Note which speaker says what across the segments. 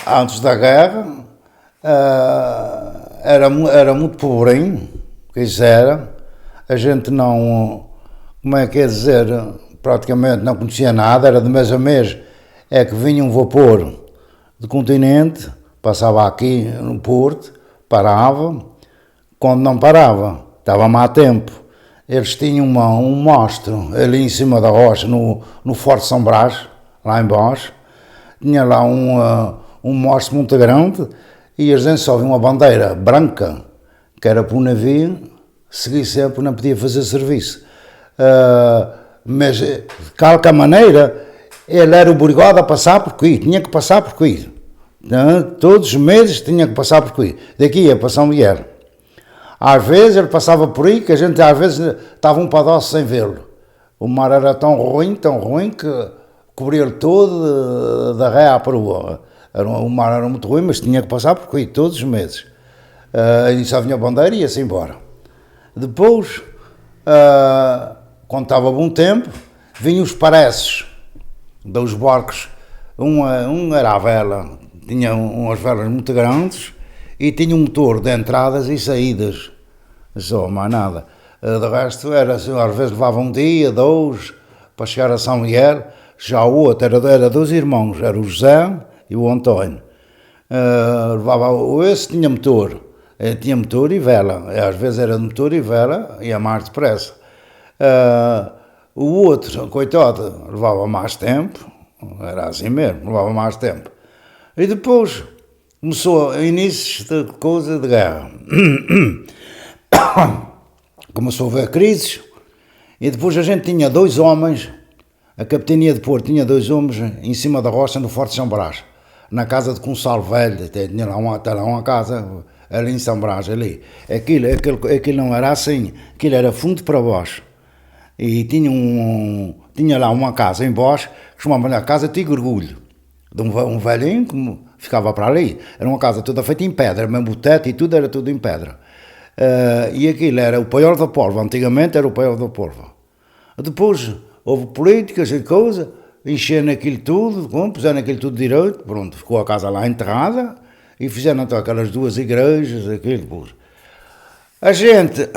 Speaker 1: antes da guerra, era muito pobrinho, que isso era. A gente não, como é que é dizer, praticamente não conhecia nada, era de mês a mês, é que vinha um vapor do continente, passava aqui no Porto, parava, quando não parava, estava má tempo. Eles tinham um mastro ali em cima da rocha, no Forte São Brás, lá embaixo, tinha lá um mastro muito grande e a gente só via uma bandeira branca, que era para o navio seguir sempre, não podia fazer serviço. Mas de qualquer maneira, ele era obrigado a passar por aqui, tinha que passar por aqui. Todos os meses tinha que passar por aqui, daqui ia para São Miguel. Às vezes ele passava por aí, que a gente às vezes estava um pedaço sem vê-lo. O mar era tão ruim, que cobria-lhe todo da ré à proa. O mar era muito ruim, mas tinha que passar por aqui todos os meses. E só vinha a bandeira e ia-se embora. Depois, quando estava bom tempo, vinham os pareces dos barcos. Um era a vela, tinha umas velas muito grandes e tinha um motor de entradas e saídas, só, mais nada. De resto, era assim, às vezes levava um dia, dois, para chegar a São Miguel. Já o outro era dois irmãos, era o José e o António. Esse tinha motor e vela, às vezes era de motor e vela, ia mais depressa. O outro, coitado, levava mais tempo, era assim mesmo, levava mais tempo. E depois começou inícios de coisa de guerra. Começou a haver crises e depois a gente tinha dois homens, a capitania de Porto tinha dois homens em cima da rocha no Forte São Brás, na casa de Consalo Velho, tinha lá uma casa ali em São Brás, ali. Aquilo não era assim, aquilo era fundo para baixo. E tinha lá uma casa em baixo, que chamava a Casa Tigre Orgulho, de um velhinho que ficava para ali. Era uma casa toda feita em pedra, mesmo o teto e tudo era tudo em pedra. E aquilo era o Paiol da Polva, antigamente era o Paiol da Polva. Depois houve políticas e coisa, encheram aquilo tudo, puseram aquilo tudo direito, pronto, ficou a casa lá enterrada e fizeram então aquelas duas igrejas, aquilo, depois. A gente,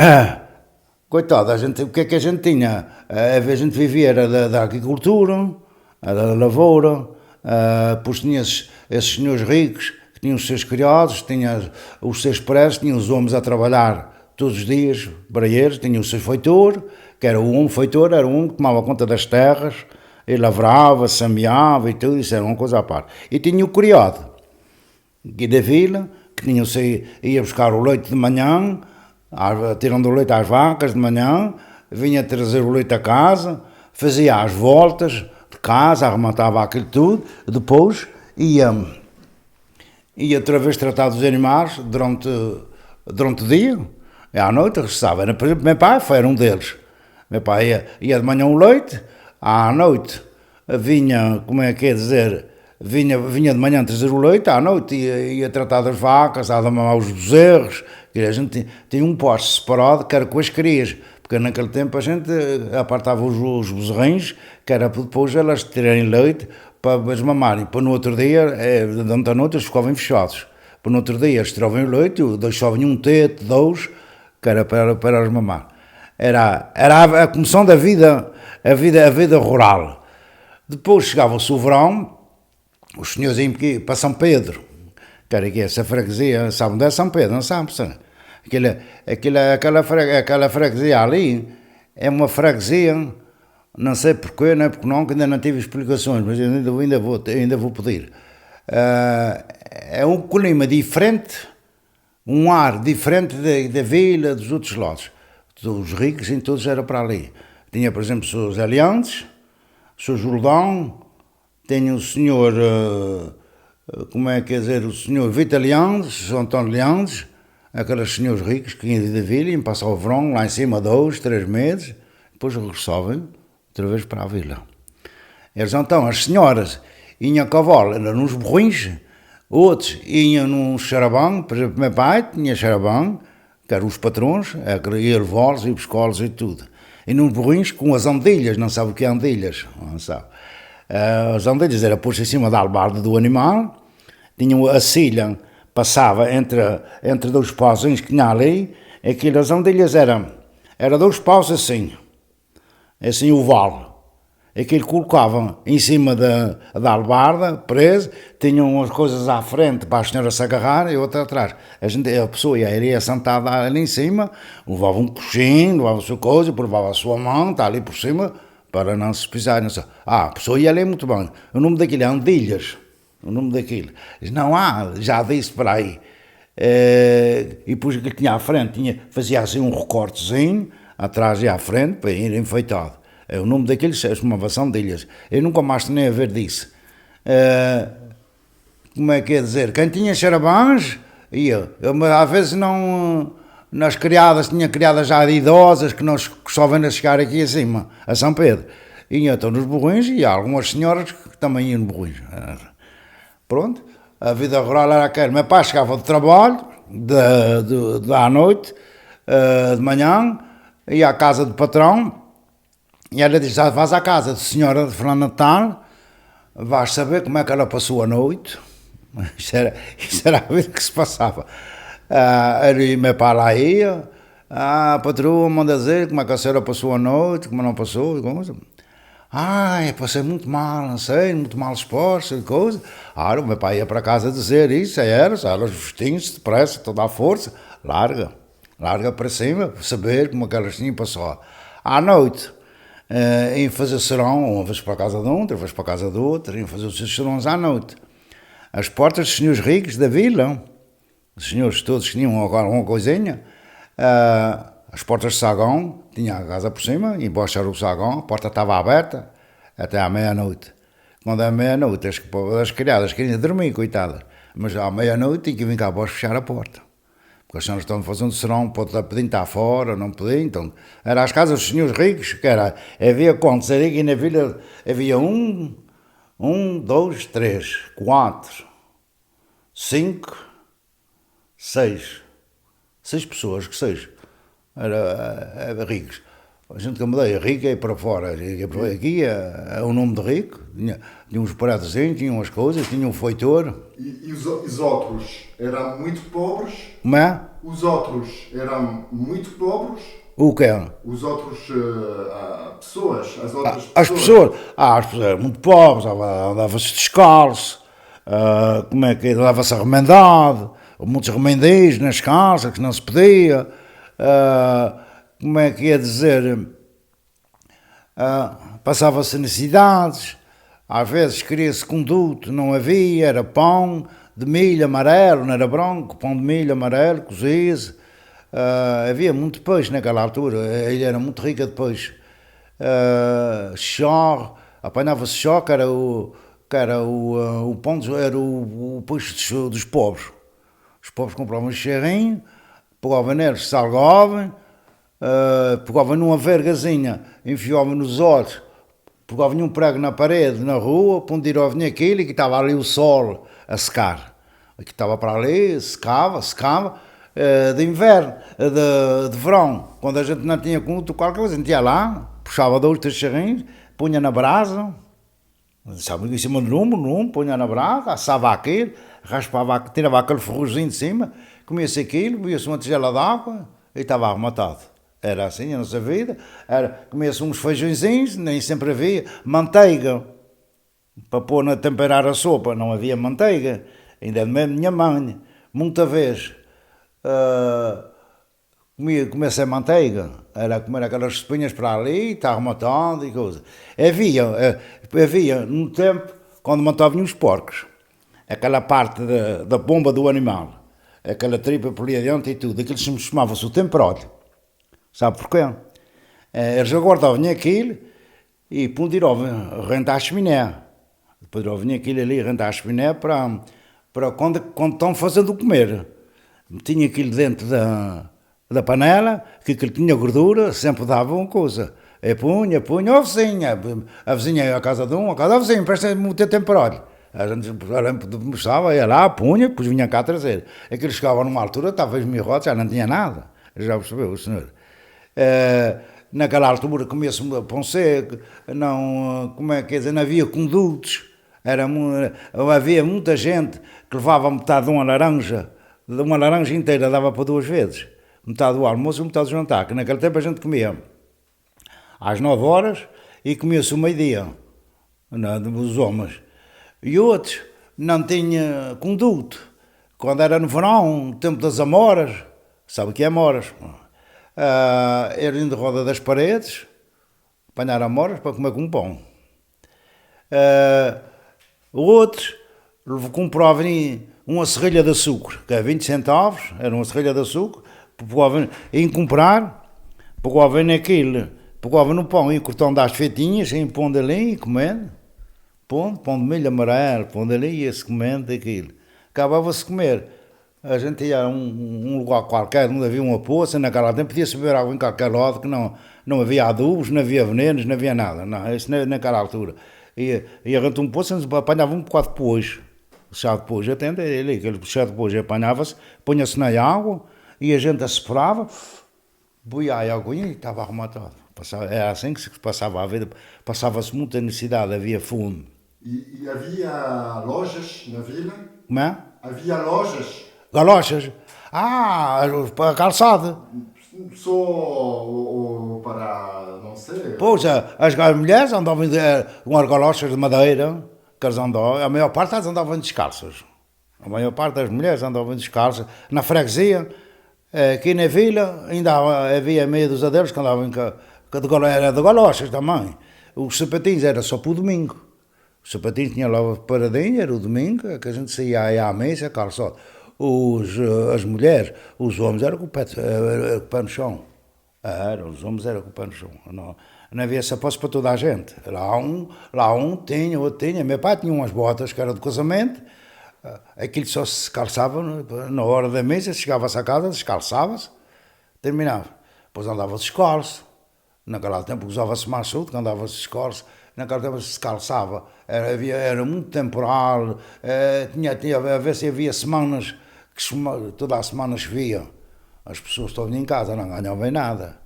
Speaker 1: coitado, o que é que a gente tinha? A gente vivia era da agricultura, da lavoura, depois tinha esses senhores ricos, que tinham os seus criados, tinha os seus presos, tinham os homens a trabalhar todos os dias para eles, tinha o seu feitor, que era o homem feitor, era um que tomava conta das terras, ele lavrava, semeava e tudo, isso era uma coisa à parte. E tinha o criado, aqui da vila, que ia buscar o leite de manhã, tirando o leite às vacas de manhã, vinha trazer o leite a casa, fazia as voltas de casa, arrematava aquilo tudo, depois ia outra vez tratar dos animais durante o dia, e à noite regressava. Por exemplo, meu pai era um deles. Meu pai ia de manhã o leite, à noite vinha, como é que é dizer, vinha de manhã trazer o leite, à noite ia tratar das vacas, a mamar os bezerros, e a gente tinha um poste separado que era com as crias, porque naquele tempo a gente apartava os bezerrinhos, que era para depois elas terem leite para eles mamarem, para no outro dia, durante a noite eles ficavam fechados, para no outro dia eles tiravam o leite, deixavam um teto, dois, que era para eles mamar. Era a começão da vida, a vida rural. Depois chegava-se o verão, os senhores iam para São Pedro, que era aqui, essa freguesia, sabe onde é São Pedro, não sabe? Aquela freguesia ali é uma freguesia, não sei porquê, não é porque não, que ainda não tive explicações, mas ainda vou pedir. É um clima diferente, um ar diferente da vila, dos outros lados. Os ricos, em todos era para ali. Tinha, por exemplo, os Aliantes, o Sr. Jordão, tinha o senhor, o senhor Vitor Leandes, o Sr. António Leandes, aqueles senhores ricos que iam da vila, iam passar o verão lá em cima 2, 3 meses, depois regressavam outra vez para a vila. Eles então, as senhoras, iam a cavalo, eram nos burrinhos, outros iam num charabão, por exemplo, meu pai tinha charabão, que eram os patrões, ia levá-los e buscá-los e tudo. E nos burrinhos com as andilhas, não sabe o que é andilhas, não sabe. As andilhas era pôr-se em cima da albarda do animal, tinha a cilha, passava entre dois pauzinhos que tinha ali, aquilo, as andilhas era dois paus assim oval. Aquilo colocavam em cima da albarda, preso, tinham umas coisas à frente para a senhora se agarrar e outra atrás. A pessoa iria sentada ali em cima, levava um coxinho, levava a sua coisa, levava a sua mão, está ali por cima, para não se pisar. Não sei. A pessoa ia ali muito bem. O nome daquilo é Andilhas. O nome daquilo. Não há, já disse para aí. E depois que tinha à frente, fazia assim um recortezinho, atrás e à frente, para ir enfeitado. O nome daquilo chamava-se Andilhas. Eu nunca mais tinha a ver disso. Como é que é dizer? Quem tinha charabãs, ia. Eu, às vezes não... Nas criadas, tinha criadas já de idosas que só vêm a chegar aqui acima, a São Pedro. E então nos burrinhos, e há algumas senhoras que também iam nos burrinhos. Pronto, a vida rural era aquela. Meu pai chegava do trabalho, à noite, de manhã, ia à casa do patrão, e ela disse: vais à casa de senhora de Fernando Natal, vais saber como é que ela passou a noite. Isso era a vida que se passava. E meu pai lá ia, a patroa manda dizer como é que a senhora passou a noite, como não passou, e coisa. Eu passei muito mal, não sei, muito mal exposto, e coisa. O meu pai ia para casa dizer isso, elas vestinham-se depressa, toda a força, larga para cima, para saber como é que elas tinham passado. À noite, iam fazer serão, uma vez para a casa de um, outra vez para a casa do outro, iam fazer os seus serões à noite. As portas dos senhores ricos da vila, os senhores todos que tinham agora uma coisinha, as portas de sagão, tinha a casa por cima, embaixo era o sagão, a porta estava aberta até à meia-noite. Quando é meia-noite, as criadas queriam dormir, coitadas, mas à meia-noite tinha que vir cá abaixo fechar a porta. Porque as senhoras estavam fazendo serão, podiam estar fora, não podiam, então... Era as casas dos senhores ricos, que era... Havia quantos? Aqui na vila havia 1, 2, 3, 4, 5, 6 pessoas, que 6. Era ricos. A gente que eu mudei, rico é para fora. Aqui é o nome de rico. Tinha uns pradozinhos, tinha umas coisas, tinha um feitor.
Speaker 2: E os outros eram muito pobres?
Speaker 1: Como é?
Speaker 2: Os outros eram muito pobres?
Speaker 1: O quê?
Speaker 2: Os outros pessoas, as outras pessoas?
Speaker 1: As pessoas eram muito pobres, andava-se descalço, como é que andava-se remendado, muitos remendis nas casas, que não se podia, como é que ia dizer, passava-se necessidades, às vezes queria-se conduto, não havia, era pão de milho amarelo, não era branco, pão de milho amarelo, cozia-se. Havia muito peixe naquela altura, a ilha era muito rica de peixe. Chó, apanhava-se chó, que era o pão, era o peixe dos pobres. Os pobres compravam um charrinho, pegavam neles, salgavam, pegavam numa vergazinha, enfiavam nos olhos, pegavam um prego na parede, na rua, pondirovam aquilo e que estava ali o sol a secar. Que estava para ali, secava, de inverno, de verão, quando a gente não tinha conto qualquer coisa, a gente ia lá, puxava 2, 3 charrinhos, punha na brasa, sabe, em cima do lume, punha na brasa, assava aquilo, raspava, tirava aquele ferrozinho de cima, comia-se aquilo, bebia-se uma tigela de água e estava arrematado. Era assim a nossa vida, comia-se uns feijõezinhos, nem sempre havia, manteiga, para pôr na temperar a sopa, não havia manteiga, ainda é da minha mãe, muita vez. Comia sem manteiga, era comer aquelas espinhas para ali, está arrematado e coisa. Havia no tempo, quando matavam os porcos, aquela parte da bomba do animal, aquela tripa por ali adiante e tudo, aquilo chamava-se o temperóleo. Sabe porquê? Eles aguardavam aquilo e ponderavam rentar a chaminé. Depois vinha aquilo ali rentar a chaminé para quando estão fazendo o comer. Tinha aquilo dentro da panela, que aquilo tinha gordura, sempre dava uma coisa. Punha, a vizinha à casa de um, a casa da vizinha, presta-me o teu temperóleo. A gente mostrava, ia lá, punha, depois vinha cá trazer. Aquilo chegava numa altura, estava esmirrado, já não tinha nada. Já percebeu, o senhor? Naquela altura comia-se pão seco, não, como é que é dizer, não havia condutos. Havia muita gente que levava metade de uma laranja inteira dava para 2 vezes. Metade do almoço e metade do jantar, que naquele tempo a gente comia às 9 horas e comia-se o meio-dia, os homens. E outros não tinham conduto. Quando era no verão, no tempo das amoras, sabe o que é amoras? Eram de roda das paredes, apanhar amoras para comer com pão. Outros compravam uma serrilha de açúcar, que é 20 centavos, era uma serrilha de açúcar, iam comprar, pegavam naquilo, pegavam no pão, iam cortando às feitinhas, iam pondo ali e comendo, pão de milho amarelo, pondo ali e ia-se comendo aquilo. Acabava-se de comer. A gente ia a um lugar qualquer onde havia uma poça, naquela tempo podia-se beber água em qualquer lado, que não havia adubos, não havia venenos, não havia nada, não, isso naquela altura. E a gente um poço, apanhava um bocado depois, o chá de pojo, atende ali, aquele chá de pojo apanhava-se, punha-se na água, e a gente asseparava, boia a água e estava arrumatado. Era assim que se passava a vida, passava-se muita necessidade, havia fome.
Speaker 2: E havia lojas na vila?
Speaker 1: Como é?
Speaker 2: Havia lojas?
Speaker 1: Galochas? Para a calçada.
Speaker 2: Só para, não sei...
Speaker 1: Pois, as mulheres andavam com as galochas de madeira, que elas andavam, a maior parte elas andavam descalças. A maior parte das mulheres andavam descalças. Na freguesia, aqui na vila, ainda havia meia dúzia deles que andavam era de galochas também. Os sapatinhos era só para o domingo. Os sapatinhos tinham lá paradinha, era o domingo, que a gente saía aí à mesa, calçado. As mulheres, os homens eram com o pé no chão. Os homens eram com o pé no chão. Não havia sapatos para toda a gente. Lá um tinha, outro tinha. Meu pai tinha umas botas que eram de casamento. Aquilo só se calçava na hora da mesa, chegava-se a casa, descalçava-se, terminava. Depois andava-se descalço. Naquele tempo usava-se mais saúde, que andava-se descalço. Naquele tempo se calçava. Era muito temporal. A ver se havia semanas que toda a semana chovia. As pessoas estavam em casa, não ganhavam nada.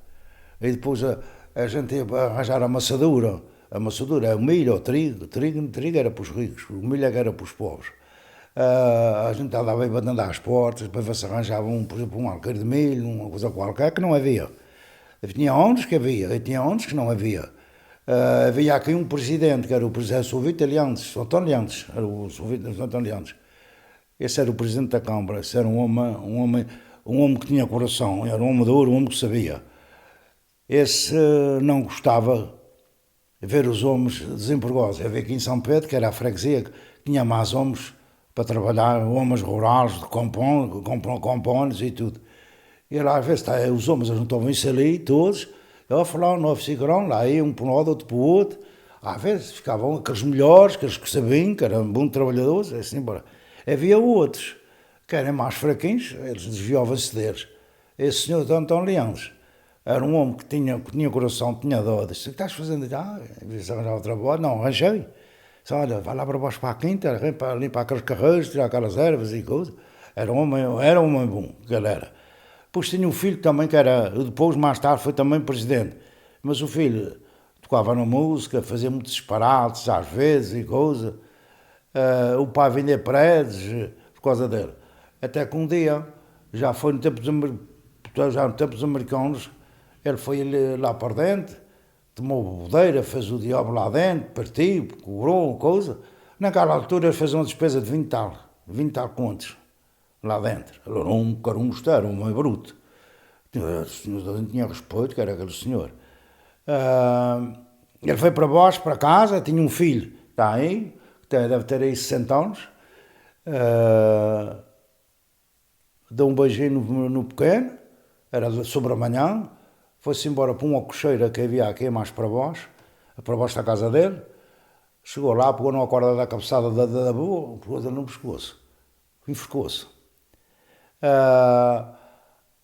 Speaker 1: E depois a gente ia arranjar a amassadura. A amassadura é o milho, o trigo. O trigo era para os ricos, o milho era para os pobres. A gente andava aí batendo às portas para ver se arranjava por exemplo, um alqueire de milho, uma coisa qualquer que não havia. Tinha onde que havia, e tinha onde que não havia. Havia aqui um presidente, que era o presidente Sovito Liantes, António Liantes, era o Sovito António Liantes. Esse era o presidente da Câmara, esse era um homem que tinha coração, era um homem de ouro, um homem que sabia. Esse não gostava de ver os homens desempregados. Havia aqui em São Pedro, que era a freguesia, que tinha mais homens para trabalhar, homens rurais, de compones e tudo. E lá às vezes os homens juntavam-se ali, todos, eu falava no oficina, lá ia um para um lado, outro para o outro. Às vezes ficavam aqueles melhores, aqueles que sabiam, que eram bons trabalhadores, assim, embora. Havia outros que eram mais fraquinhos, eles desviavam-se deles. Esse senhor de Antônio Leões era um homem que tinha coração, tinha dó. Disse: o que estás fazendo? Arranjava trabalho? Não, arranjei. Disse: olha, vai lá para baixo para a quinta, para limpar aqueles carreiros, tirar aquelas ervas e coisas. Era um homem bom, que ele era. Depois tinha um filho também que era, depois mais tarde foi também presidente. Mas o filho tocava na música, fazia muitos disparates às vezes e coisa. O pai vendia prédios por causa dele. Até que um dia, já no tempo dos americanos, ele foi lá para dentro, tomou bodeira, fez o diabo lá dentro, partiu, cobrou, coisa. Naquela altura ele fez uma despesa de 20 tal contos lá dentro. Ele era um carusto, era um meio bruto. O senhor tinha respeito, que era aquele senhor. Ele foi para baixo, para casa, tinha um filho, está aí, deve ter aí 60 anos. Deu um beijinho no pequeno, era sobre a manhã, foi-se embora para uma cocheira que havia aqui mais para baixo da casa dele. Chegou lá, pegou numa corda da cabeçada da boa, pôs-a no pescoço, enforcou-se.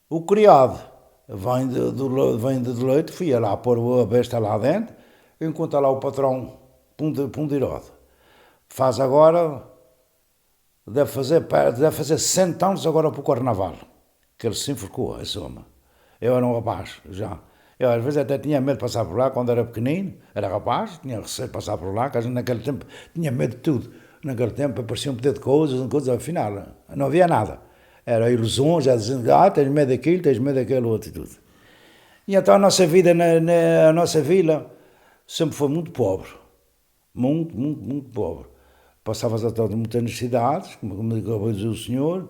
Speaker 1: O criado vem de leite, fui lá pôr a besta lá dentro, enquanto lá o patrão ponderado. Faz agora, deve fazer 60 anos agora para o carnaval, que ele se enforcou, esse homem. Eu era um rapaz, já. Eu às vezes até tinha medo de passar por lá quando era pequenino, era rapaz, tinha receio de passar por lá, que a gente naquele tempo tinha medo de tudo. Naquele tempo aparecia um pedaço de coisas, afinal, não havia nada. Era ilusões, já dizendo, tens medo daquilo, tens medo daquele outro e tudo. E então a nossa vida a nossa vila sempre foi muito pobre. Muito, muito, muito pobre. Passava-se até muitas necessidades, como acabou de dizer o senhor.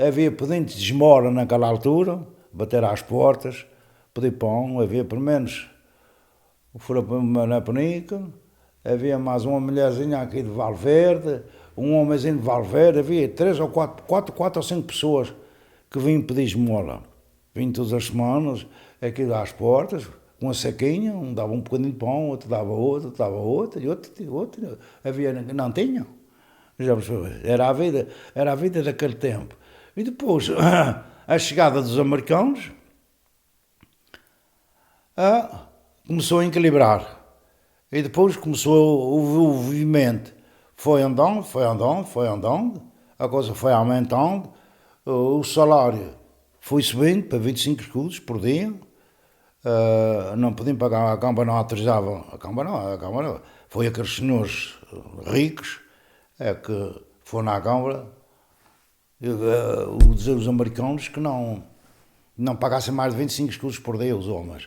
Speaker 1: Havia pedintes de esmola naquela altura, bater às portas, pedir pão, havia pelo menos o furapão na Penica, havia mais uma mulherzinha aqui de Valverde, um homenzinho de Valverde, havia quatro ou cinco pessoas que vinham pedir esmola. Vinham todas as semanas, aqui às portas, com a saquinha, um dava um bocadinho de pão, outro dava outro, e outro, havia, não tinham. Era a vida daquele tempo. E depois, a chegada dos americanos começou a equilibrar. E depois começou o movimento. Foi andando, a coisa foi aumentando, o salário foi subindo para 25 escudos por dia. Não podiam pagar, a Câmara não autorizava, a Câmara foi aqueles senhores ricos que foram à Câmara dizer os americanos que não pagassem mais de 25 escudos por dia os homens.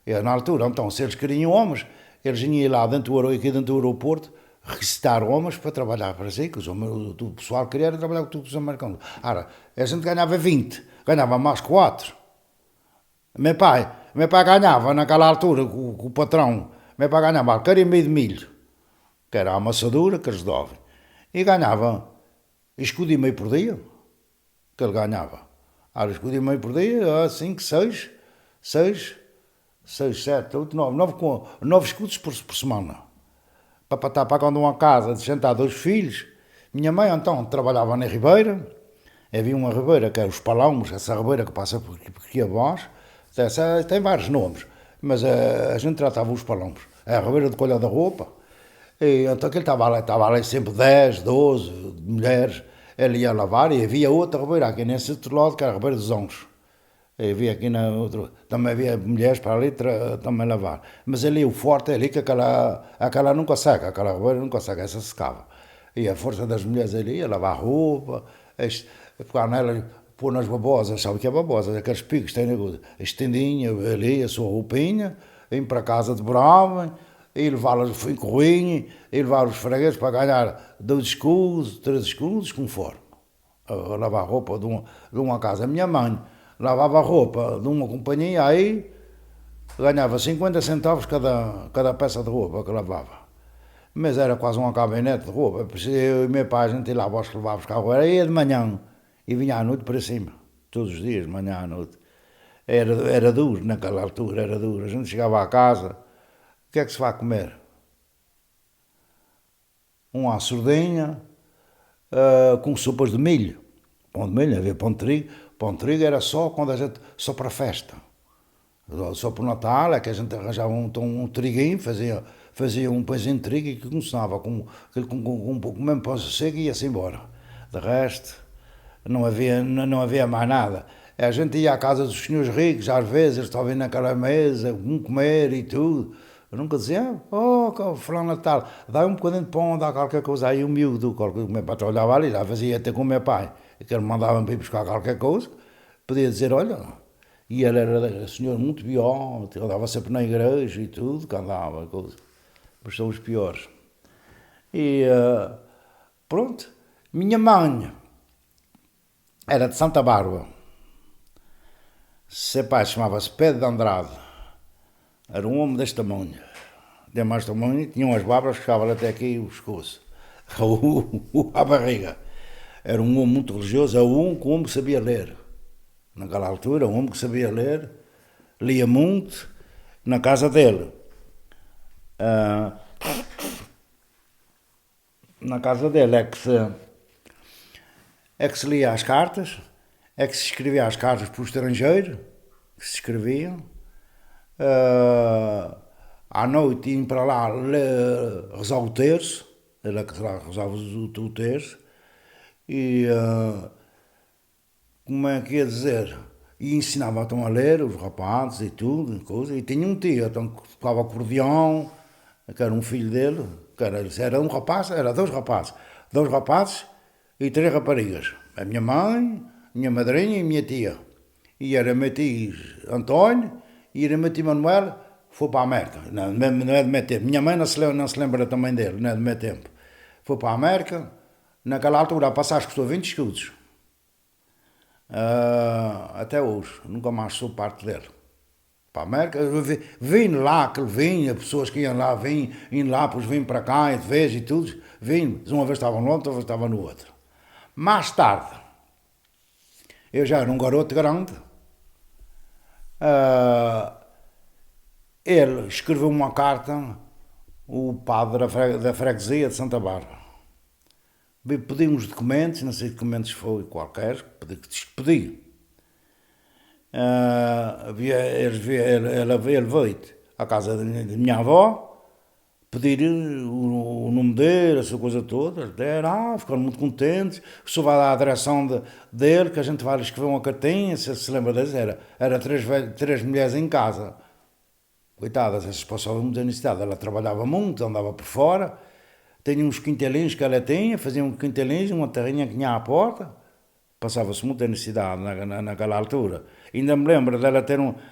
Speaker 1: E na altura, então, se eles queriam homens, eles iam lá aqui dentro do aeroporto recitar homens para trabalhar para si, que o pessoal queria trabalhar com todos os americanos. Ora, a gente ganhava 20, ganhava mais 4. Meu pai ganhava naquela altura com o patrão, meu pai ganhava carimbo de milho, que era a amassadura que eles davam, e ganhava escudo e meio por dia, que ele ganhava. Ora, escudo e meio por dia, 5, 6, 7, 8, 9 escudos por semana. Para estar pagando uma casa de sentar 2 filhos. Minha mãe, então, trabalhava na Ribeira. Havia uma Ribeira que era os Palomos, essa Ribeira que passa por aqui abaixo. Tem vários nomes, mas a gente tratava os Palomos. É a Ribeira de Colha da Roupa. E, então, ele estava lá sempre 10, 12 mulheres. Ele ia lavar e havia outra Ribeira aqui nesse outro lado, que era a Ribeira dos Oncos. Havia aqui na outra, também havia mulheres para ali também lavar. Mas ali o forte é ali que aquela nunca seca, aquela ribeira nunca seca, essa secava. E a força das mulheres ali ia lavar roupa, pegar nela, pôr nas babosas, sabe o que é babosas? Aqueles picos, tem estendinha ali a sua roupinha, ir para casa de brava, e levá-las em corrinho, e levar os fregueses para ganhar 2 escudos, 3 escudos, conforme. A lavar roupa de uma casa. A minha mãe lavava a roupa de uma companhia, aí ganhava 50 centavos cada peça de roupa que lavava. Mas era quase uma caminhonete de roupa. Eu e meu pai, a gente ia lá, vós que levava os carros, ia de manhã e vinha à noite para cima. Todos os dias, de manhã à noite. Era duro naquela altura, era duro. A gente chegava à casa, o que é que se vai comer? Uma surdinha com sopas de milho. Pão de milho, havia pão de trigo. Pão de trigo era só quando a gente, só para festa. Só para o Natal é que a gente arranjava um triguinho, fazia um pãozinho de trigo e que começava com mesmo pão seco e ia-se embora. De resto, não havia mais nada. A gente ia à casa dos senhores ricos, às vezes eles estavam naquela mesa, comer e tudo. Eu nunca dizia, fulano Natal, dá um bocadinho de pão, dá qualquer coisa. Aí o miúdo, o meu patrão olhava ali, já fazia até com o meu pai, que ele mandava para ir buscar qualquer coisa, podia dizer, olha, e ele era um senhor muito pior, andava sempre na igreja e tudo, que andava, coisa. Mas são os piores. E pronto, minha mãe era de Santa Bárbara, seu pai chamava-se Pedro de Andrade. Era um homem deste tamanho, de mais tamanho, tinha umas barbas que chegavam até aqui o pescoço, a barriga. Era um homem muito religioso, era um homem que sabia ler. Naquela altura, um homem que sabia ler, lia muito, na casa dele. Na casa dele é que se lia as cartas, é que se escrevia as cartas para o estrangeiro, que se escreviam. À noite iam para lá rezar o terço, ele é que rezava o terço, e como é que ia dizer? e ensinava-me a ler, os rapazes e tudo, coisa. E tinha um tio, então, que tocava acordeão, que era um filho dele, que era um rapaz, era dois rapazes e três raparigas. A minha mãe, minha madrinha e minha tia. E era meu tio António e era meu tio Manuel, foi para a América. Não é do meu tempo. Minha mãe não se lembra também dele, não é do meu tempo. Foi para a América, naquela altura a passagem custou 20 escudos. Até hoje, nunca mais sou parte dele. Para a América, vim lá, que ele vinha, pessoas que iam lá, iam lá, depois vim para cá, e de vez e tudo, vim, uma vez estava no outro, outra vez estava no outro. Mais tarde, eu já era um garoto grande, ele escreveu uma carta, o padre da freguesia de Santa Bárbara. Pedi uns documentos, não sei que documentos foi qualquer, pedi. Ele veio à casa da minha avó pedir o nome dele, essa coisa toda. Ficaram muito contentes. O senhor vai dar a direção dele, que a gente vai lhe escrever uma cartinha, se lembra deles, era três mulheres em casa. Coitadas, essas passavam muita necessidade. Ela trabalhava muito, andava por fora. Tinha uns quintelinhos que ela tinha, fazia um quintelinho, uma terrinha que tinha à porta. Passava-se muita necessidade naquela altura. Ainda me lembro dela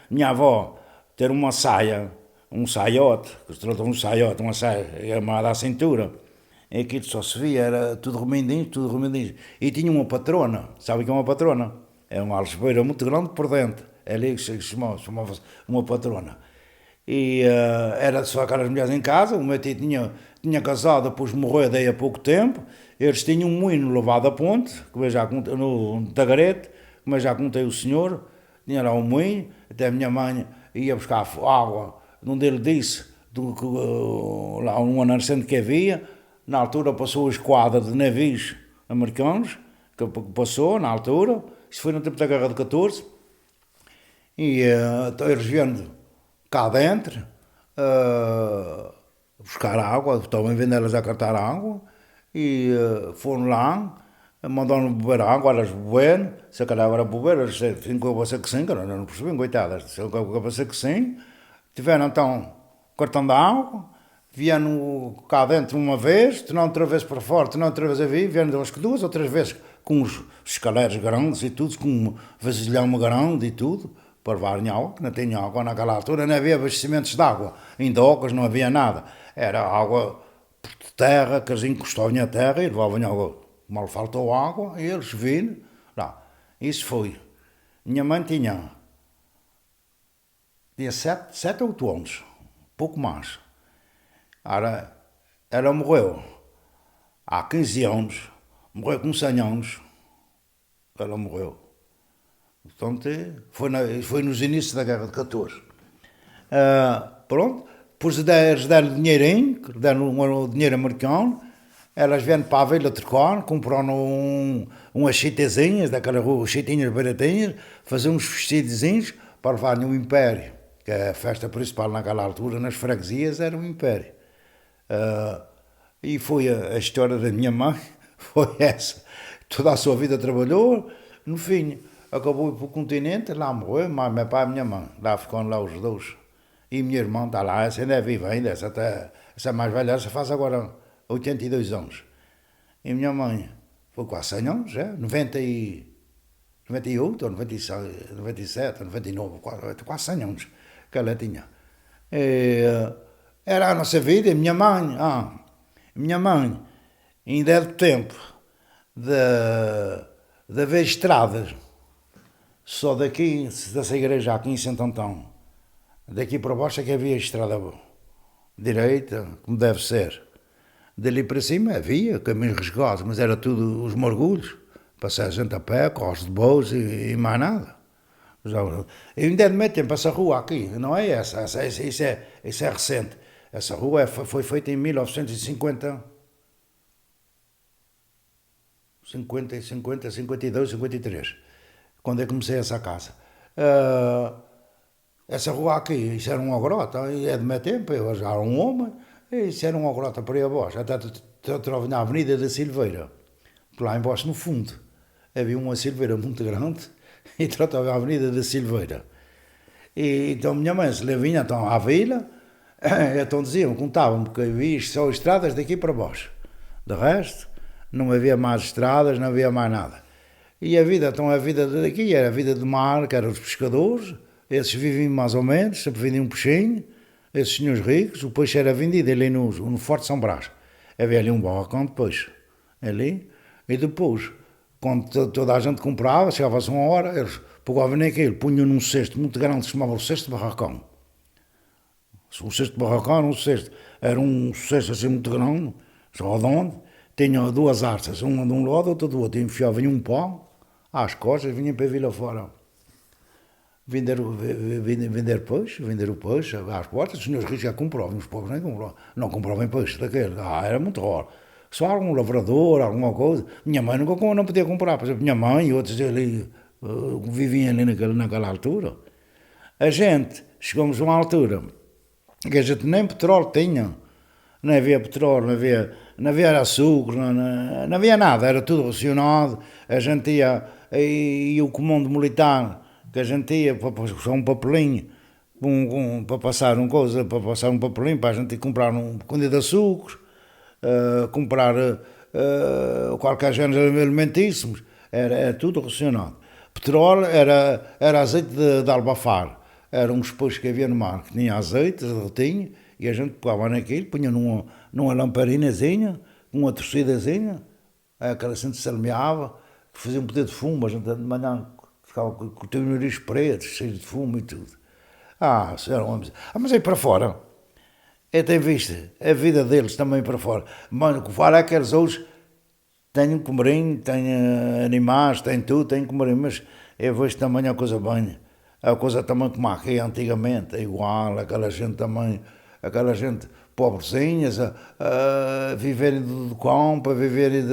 Speaker 1: minha avó, ter uma saia, um saiote, que se trata de um saiote, uma saia armada à cintura. E aquilo só se via, era tudo remendinho, tudo remendinho. E tinha uma patrona, sabe o que é uma patrona? É uma algebeira muito grande por dentro. É ali que se chamava uma patrona. E era só aquelas mulheres em casa. O meu tio tinha casado, depois morreu daí a pouco tempo. Eles tinham um moinho levado a ponte, como eu já contei, no Tagarete, como eu já contei o senhor, tinha lá um moinho, até a minha mãe ia buscar água, onde ele disse, lá uma nascente que havia. Na altura passou a esquadra de navios americanos, que passou na altura, isso foi no tempo da Guerra de 14, e então eles vieram cá dentro, buscar água, estavam vendê-las a cartar água, e foram lá, mandaram beber água, elas beberam, se calhar era beber, elas ficam com a que sim, não percebiam, coitadas, com a que sim, tiveram então cartão de água, vieram cá dentro uma vez, não outra vez para fora, não outra vez a vir, vieram duas ou três vezes com os escaleiros grandes e tudo, com um vasilhão grande e tudo, para levarem água, que não tinha água naquela altura, não havia abastecimentos de água, em docas não havia nada, era água de terra, que eles encostavam a terra e levavam água, mal faltou água, e eles viram, lá, isso foi. Minha mãe tinha 7 ou 8 anos, pouco mais. Ela morreu há 15 anos, morreu com 100 anos, ela morreu. Portanto, foi nos inícios da Guerra de 14. Pronto, depois eles deram dinheirinho, deram um dinheiro americano, elas vieram para a Vila Tricón, compraram umas chitezinhas, daquelas chitinhas baratinhas, faziam uns vestidozinhos para levar no Império, que a festa principal naquela altura, nas freguesias, era o Império. E foi a história da minha mãe, foi essa. Toda a sua vida trabalhou, no fim, acabou para o continente, lá morreu, meu pai e minha mãe, lá ficam lá os dois. E minha irmã está lá, essa ainda é viva ainda, essa mais velha, essa faz agora 82 anos. E minha mãe foi quase 100 anos, 98, ou 96, 97, 99, quase 100 anos que ela tinha. Era a nossa vida, minha mãe ainda é do tempo de haver estradas, só daqui, dessa igreja aqui em Santo Antão, daqui para baixo é que havia estrada direita, como deve ser. Dali para cima havia caminhos resguardos, mas era tudo os mergulhos, passar a gente a pé, carros de bois e mais nada. Eu ainda é do meu tempo, essa rua aqui, não é essa, isso é recente. Essa rua foi feita em 1950, 52, 53, quando eu comecei essa casa. Essa rua aqui, isso era uma grota, é do meu tempo, eu já era um homem, isso era uma grota para aí abaixo, até na Avenida da Silveira, lá embaixo no fundo, havia uma silveira muito grande, e tratava a Avenida da Silveira. E então minha mãe se vinha então à vila, então diziam, contavam-me que havia só estradas daqui para baixo. De resto, não havia mais estradas, não havia mais nada. E a vida, então a vida daqui era a vida de mar, que eram os pescadores, esses viviam mais ou menos, sempre vendiam um peixinho, esses senhores ricos, o peixe era vendido ali no Forte São Brás. Havia ali um barracão de peixe, ali, e depois, quando toda a gente comprava, chegava-se uma hora, eles pegavam naquilo, punham num cesto muito grande, se chamava o cesto barracão. O cesto barracão era um cesto assim muito grande, redondo, tinha duas arças, uma de um lado, outra do outro, enfiavam em um pau, às costas, vinham para a vila fora. Vender o peixe às portas, os senhores ricos já compravam, os pobres nem compravam, não compravam peixe daquele, era muito raro. Só algum lavrador, alguma coisa. Minha mãe não podia comprar, por exemplo, minha mãe e outros ali viviam ali naquela altura. A gente, chegamos a uma altura que a gente nem petróleo tinha, não havia petróleo, não havia açúcar, não havia nada, era tudo racionado. A gente ia o comando militar, que a gente ia para passar um papelinho, para passar um papelinho para a gente comprar um bocadinho de açúcar, comprar qualquer género alimentíssimos, era tudo racionado. Petróleo era azeite de albafar, eram uns peixes que havia no mar, que tinha azeite, tinha, e a gente pegava naquilo, punha numa lamparinazinha, uma torcidazinha, aquela assim se salmeava, que fazia um poder de fumo, a gente de manhã ficava com o nariz preto, cheio de fumo e tudo. Mas aí para fora, tem visto a vida deles também para fora. Mas o que fala é que eles hoje têm comerinho, têm animais, têm tudo, têm comerinho, mas eu vejo também a coisa bem. A coisa também como aqui antigamente, é igual, aquela gente pobrezinhas, a viverem do campo, a viverem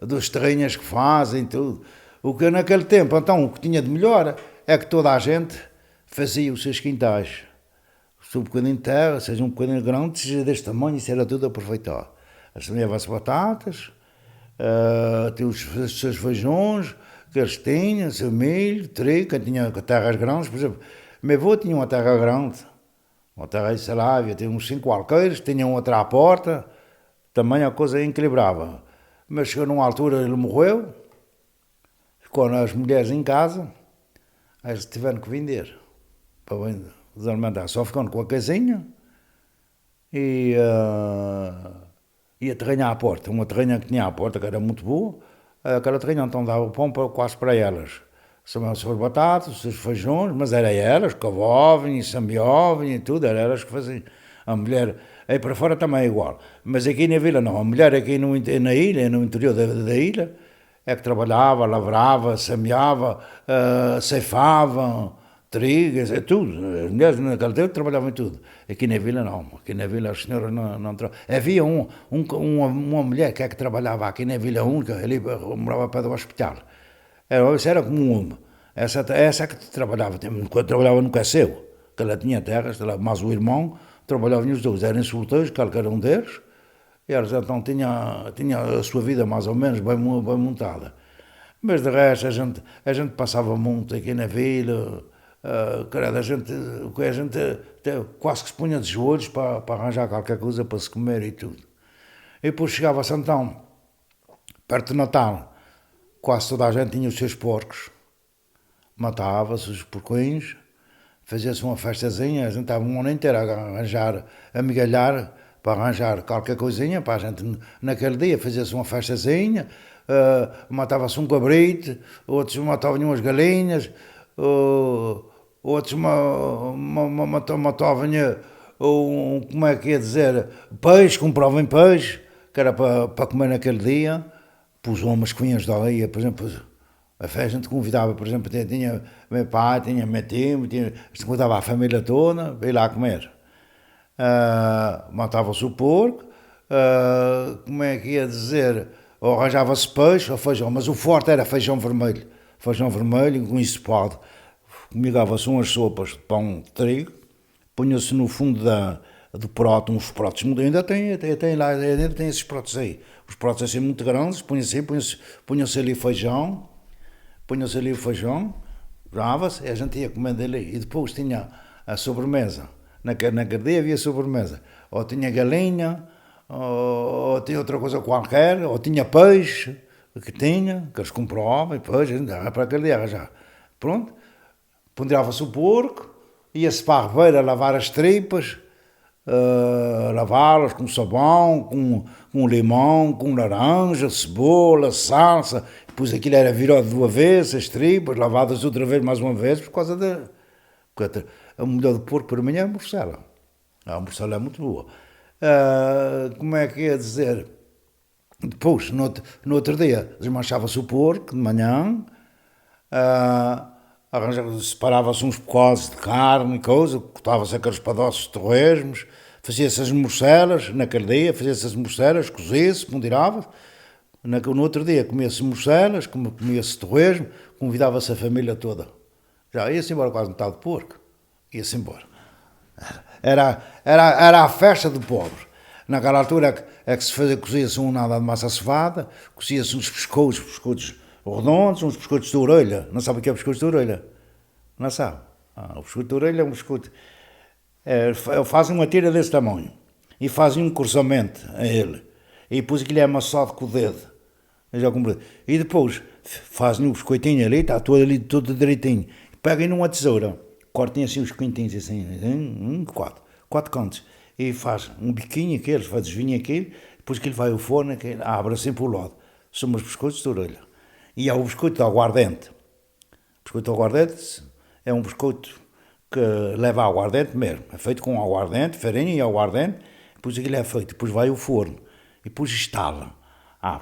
Speaker 1: dos terrenos que fazem, tudo. O que naquele tempo, então, o que tinha de melhor é que toda a gente fazia os seus quintais. Se um bocadinho de terra, seja um bocadinho grande, seja deste tamanho, isso era tudo aproveitado. Semeava-se batatas, tinha os seus feijões, que eles tinham, seu milho, trigo, quem tinha terras grandes, por exemplo, meu avô tinha uma terra grande, uma terra, sei lá, havia uns 5 alqueires, tinha outra à porta, também a coisa equilibrava. Mas chegou numa altura, ele morreu, ficou as mulheres em casa, eles tiveram que vender, para desalimentar, só ficando com a casinha e a terrinha à porta, uma terrinha que tinha à porta, que era muito boa, aquela terrinha então dava o pão quase para elas. São as suas batatas, os seus feijões, mas era elas que cavavam e sambiavam e tudo, era elas que faziam. A mulher, aí para fora também é igual, mas aqui na vila não, a mulher aqui na ilha, no interior da ilha, é que trabalhava, lavrava, semeava, ceifava, trigo, tudo. As mulheres naquele tempo trabalhavam em tudo. Aqui na vila não, aqui na vila as senhoras não trabalhavam. Havia uma mulher que trabalhava aqui na vila única, ali morava perto do hospital. Era como um homem. Essa que trabalhava no Caceu, que ela tinha terras, mas o irmão trabalhava nos dois, eram solteiros, qualquer um deles, e eles então tinha a sua vida mais ou menos bem montada. Mas de resto a gente passava muito aqui na vila, a gente quase que se punha de joelhos para arranjar qualquer coisa para se comer e tudo. E depois chegava-se então, perto de Natal, quase toda a gente tinha os seus porcos, matava-se os porquinhos, fazia-se uma festazinha, a gente estava um ano inteiro a migalhar, para arranjar qualquer coisinha, para a gente, naquele dia, fazia-se uma festazinha, matava-se um cabrito, outros matavam umas galinhas, outros matavam, como é que ia dizer, peixe, compravam peixe, que era para comer naquele dia, para os homens que vinham da ilha, por exemplo, a gente convidava, por exemplo, tinha meu pai, tinha meu tio, convidava a família toda para ir lá comer. Matava-se o porco, como é que ia dizer, ou arranjava-se peixe ou feijão, mas o forte era feijão vermelho com ensopado, migava-se umas sopas de pão de trigo, punha-se no fundo do prato uns pratos, ainda tem esses pratos aí, os pratos assim muito grandes, punha-se ali feijão, Brava-se, a gente ia comendo ali. E depois tinha a sobremesa. Na cadeia havia sobremesa. Ou tinha galinha, ou tinha outra coisa qualquer, ou tinha peixe, que eles compravam, e depois a gente dava para a cadeia já. Pronto, ponderava-se o porco, ia-se para a ribeira lavar as tripas, lavá-las com sabão, com limão, com laranja, cebola, salsa. Depois aquilo era virado do avesso, as tripas, lavadas outra vez mais uma vez, por causa da... Porque a mulher de porco para mim é a morcela. A morcela é muito boa. Como é que ia dizer? Depois, no outro dia, desmanchava-se o porco de manhã, separava-se uns pedaços de carne e coisa, cortava-se aqueles pedaços de torresmos, fazia-se as morcelas na cadeia, fazia-se as morcelas, cozia-se, ponderava-se. No outro dia comia-se morcelas, comia-se torresmo, convidava-se a família toda. Já ia-se embora quase metade de porco. Ia-se embora. Era a festa do pobre. Naquela altura é que se fazia, cozia-se um nada de massa cevada, cozia-se uns biscoitos redondos, uns biscoitos de orelha. Não sabe o que é biscoitos de orelha? Não sabe? O biscoito de orelha é um biscoito... fazem uma tira desse tamanho e fazem um cruzamento a ele. E depois aquilo é amassado com o dedo. E depois fazem o biscoitinho ali, está todo ali todo direitinho. Peguem numa tesoura, cortem assim os quintinhos assim, quatro cantos. E faz um biquinho aqueles, faz desvinho aquilo, depois que ele vai ao forno, abre assim para o lado. São os biscoitos de orelha. E há o biscoito de aguardente. O biscoito de aguardente é um biscoito que leva aguardente mesmo. É feito com aguardente, farinha e aguardente. Depois aquilo é feito, depois vai ao forno. E depois instala.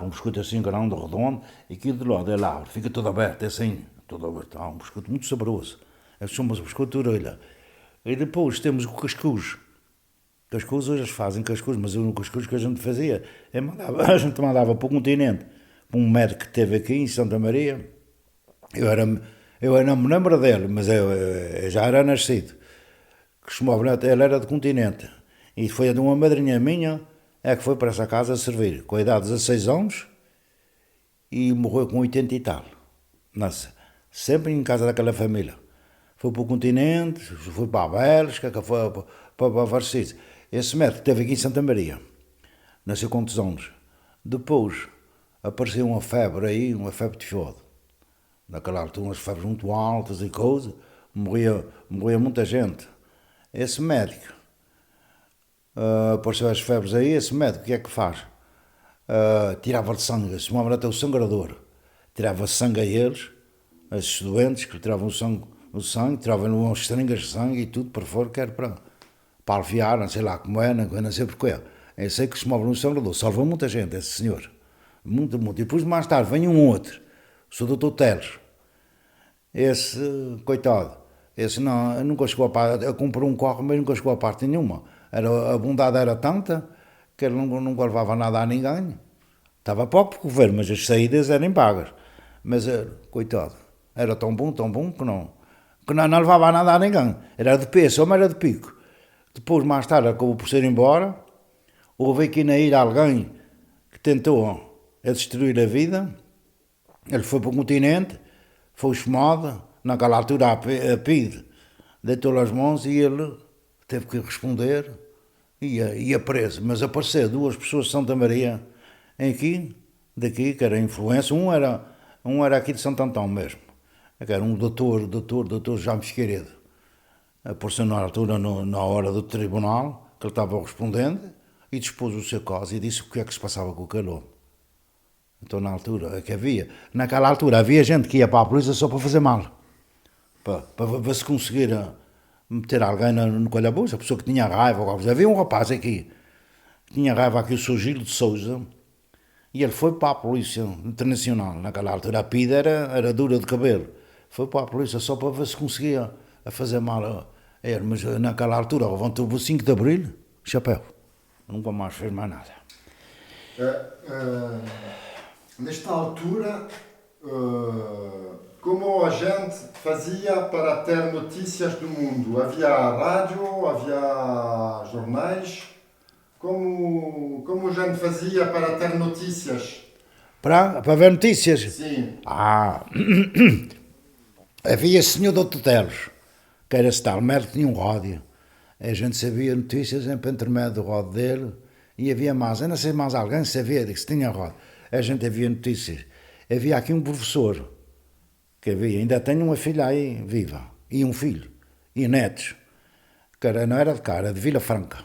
Speaker 1: Um biscoito assim grande, redondo, e aquilo de lado ele abre, fica todo aberto, assim, todo aberto. Um biscoito muito saboroso. É chamamos o biscoito de orelha. E depois temos o cascuz. Cascuz, hoje eles fazem cascuz, mas o cascuz que a gente fazia, a gente mandava para o continente, para um médico que esteve aqui em Santa Maria. Eu não me lembro dele, mas eu já era nascido. Que chamava, ele era de continente. E foi de uma madrinha minha, é que foi para essa casa a servir, com a idade de 16 anos, e morreu com 80 e tal. Nossa, sempre em casa daquela família. Foi para o continente, foi para a Bélgica, foi para vários sítios. Esse médico esteve aqui em Santa Maria, nasceu com 2 anos. Depois apareceu uma febre aí, uma febre tifoide. Naquela altura, umas febres muito altas e coisa, morria muita gente. Esse médico, apareceu as febres aí, esse médico, o que é que faz? Tirava-lhe sangue, se chamava até o sangrador. Tirava sangue a eles, a esses doentes, que tiravam o sangue, tiravam umas seringas de sangue e tudo para fora, que era para aliviar, não sei lá como é, não sei porquê. Eu sei que se move no sangrador, salvou muita gente, esse senhor. Muito. E depois, mais tarde, vem um outro, o Sr. Dr. Teles. Esse, coitado, esse não, nunca chegou a comprou um carro, mas nunca chegou a parte nenhuma. A bondade era tanta que ele nunca levava nada a ninguém. Estava pouco por governo, mas as saídas eram pagas. Mas, coitado, era tão bom que não levava nada a ninguém. Era de peso, mas era de pico. Depois, mais tarde, acabou por ser embora. Houve aqui na ilha alguém que tentou destruir a vida. Ele foi para o continente, foi chamado, naquela altura a PIDE deitou-lhe as mãos e ele teve que responder e ia preso. Mas apareceram 2 pessoas de Santa Maria daqui, que era influência. Um era aqui de Santo Antão mesmo, que era um doutor Jaime Figueiredo. Apareceu na altura, na hora do tribunal, que ele estava respondendo, e dispôs o seu caso e disse o que é que se passava com o calor. Então, naquela altura havia gente que ia para a polícia só para fazer mal, para se conseguir meter alguém no calabouço, a pessoa que tinha raiva. Havia um rapaz aqui que tinha raiva, aqui o Sr. Gil de Souza, e ele foi para a Polícia Internacional. Naquela altura a PIDE era dura de cabelo, foi para a polícia só para ver se conseguia fazer mal a ele. Mas naquela altura levantou o 5 de Abril, chapéu, nunca mais fez mais nada.
Speaker 2: Nesta altura, como a gente fazia para ter notícias do mundo? Havia rádio, havia jornais? Como a gente fazia para ter notícias?
Speaker 1: Para ver notícias?
Speaker 2: Sim.
Speaker 1: Havia senhor de Telos, que era esse tal, Merlo tinha um rádio. A gente sabia notícias sempre entre meio do rádio dele e havia mais, eu não sei mais alguém sabia que se tinha rádio. A gente havia notícias. Havia aqui um professor, que havia, ainda tenho uma filha aí viva, e um filho, e netos, que era, não era de cá, era de Vila Franca.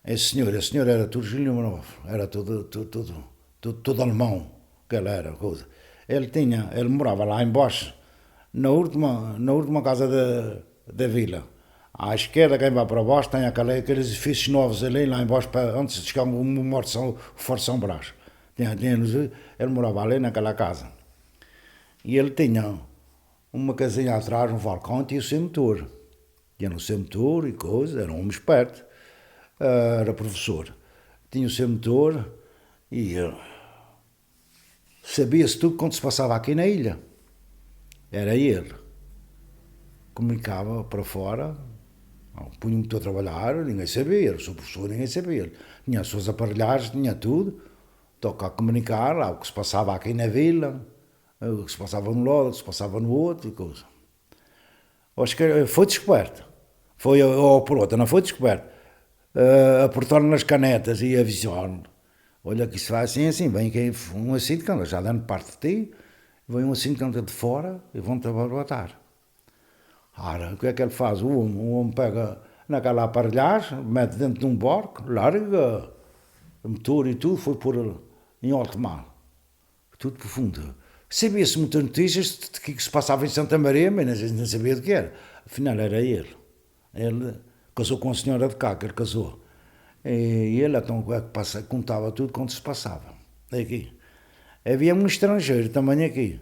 Speaker 1: Esse senhor era tudo Gilho Novo, era tudo alemão, que ele era, coisa. Ele morava lá embaixo, na última casa da vila. À esquerda, quem vai para baixo, tem aqueles edifícios novos ali, lá embaixo, antes de chegar o Forte São Brás. Ele morava ali naquela casa. E ele tinha uma casinha atrás, um balcão, tinha o seu motor. Tinha no seu motor e coisa, era um homem esperto. Era professor. Tinha o seu motor e sabia-se tudo quando se passava aqui na ilha. Era ele. Comunicava para fora, punha-me a trabalhar, ninguém sabia, eu sou professor, ninguém sabia. Tinha as suas aparelhagens, tinha tudo, toca a comunicar lá o que se passava aqui na vila, o que se passava no lado, o que se passava no outro e coisa. Acho que foi descoberto, ou por outra, não foi descoberto. Aportar-lhe nas canetas e avisar-lhe, olha que isso vai assim, vem aqui um assistente, já dando parte de ti, vem um assistente de fora e vão-te abarrotar. Ora, o que é que ele faz? O homem pega naquela aparelhagem, mete dentro de um barco, larga o motor e tudo, foi pôr em alto mar. Tudo profundo. Sabia-se muitas notícias de que se passava em Santa Maria, mas não sabia de que era. Afinal, era ele. Ele casou com a senhora de cá, que ele casou. E ele, então, contava tudo quando se passava. Aqui. Havia um estrangeiro também aqui.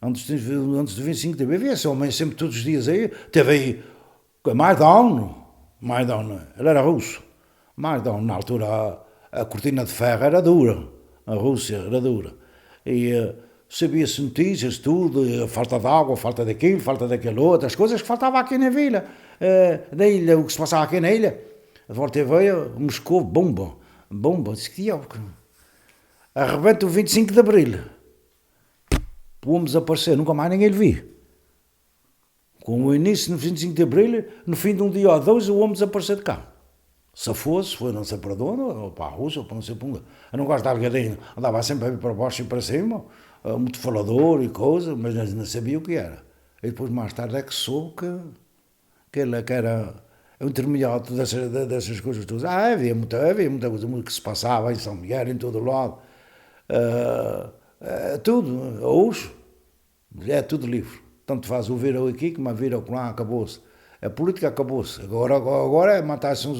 Speaker 1: Antes do 25 de abril, havia esse homem sempre todos os dias aí. Teve aí Maidan, ele era russo. Maidan, na altura, a cortina de ferro era dura. A Rússia era dura. E sabia-se notícias, tudo, falta de água, falta daquilo, falta daquele outro, as coisas que faltavam aqui na vila. Da ilha, o que se passava aqui na ilha. A volta veio, Moscou, bomba, disse que diabo. Arrebenta o 25 de abril. O homem desapareceu, nunca mais ninguém lhe viu. Com o início no 25 de abril, no fim de um dia ou dois, o homem desapareceu de cá. Se fosse, foi não sei para onde, ou para a Rússia, ou para não sei para onde. Eu não gosto de algadinho, andava sempre a vir para baixo e para cima, muito falador e coisa, mas não sabia o que era. E depois, mais tarde, é que soube que ele era o intermediário dessas coisas todas. Havia muita coisa que se passava em São Miguel, em todo o lado. Tudo, hoje, é tudo livre. Tanto faz o viram aqui como a viram lá, acabou-se. A política acabou-se. Agora é matar-se uns